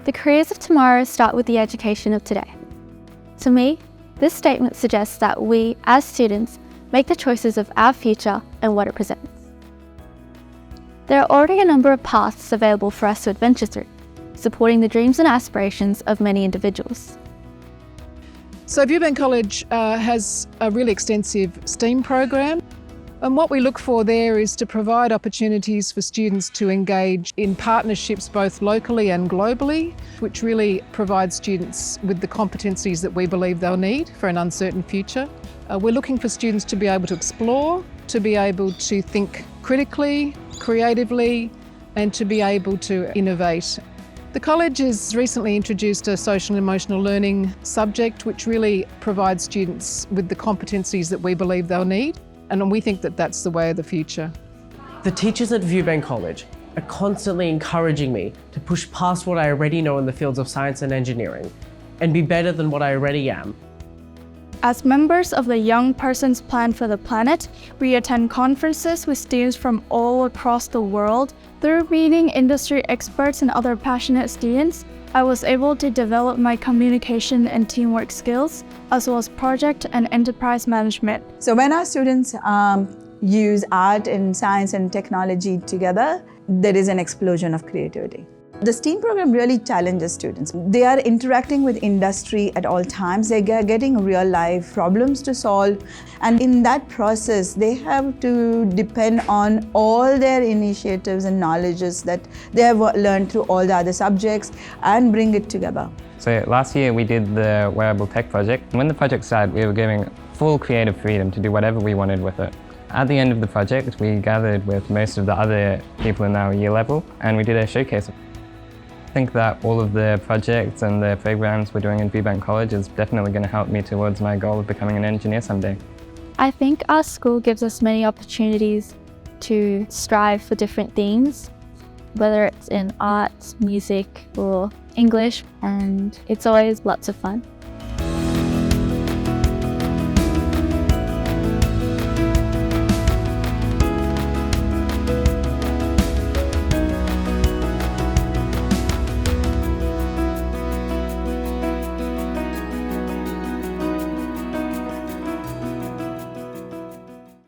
The careers of tomorrow start with the education of today. To me, this statement suggests that we, as students, make the choices of our future and what it presents. There are already a number of paths available for us to adventure through, supporting the dreams and aspirations of many individuals. So Viewbank College has a really extensive STEAM program, and what we look for there is to provide opportunities for students to engage in partnerships both locally and globally, which really provides students with the competencies that we believe they'll need for an uncertain future. We're looking for students to be able to explore, to be able to think critically, creatively, and to be able to innovate. The college has recently introduced a social and emotional learning subject, which really provides students with the competencies that we believe they'll need, and we think that that's the way of the future. The teachers at Viewbank College are constantly encouraging me to push past what I already know in the fields of science and engineering and be better than what I already am. As members of the Young Persons Plan for the Planet, we attend conferences with students from all across the world. Through meeting industry experts and other passionate students, I was able to develop my communication and teamwork skills, as well as project and enterprise management. So when our students use art and science and technology together, there is an explosion of creativity. The STEAM program really challenges students. They are interacting with industry at all times. They are getting real life problems to solve. And in that process, they have to depend on all their initiatives and knowledges that they have learned through all the other subjects and bring it together. So last year we did the wearable tech project. When the project started, we were given full creative freedom to do whatever we wanted with it. At the end of the project, we gathered with most of the other people in our year level and we did a showcase. I think that all of the projects and the programs we're doing in Viewbank College is definitely going to help me towards my goal of becoming an engineer someday. I think our school gives us many opportunities to strive for different things, whether it's in arts, music, or English, and it's always lots of fun.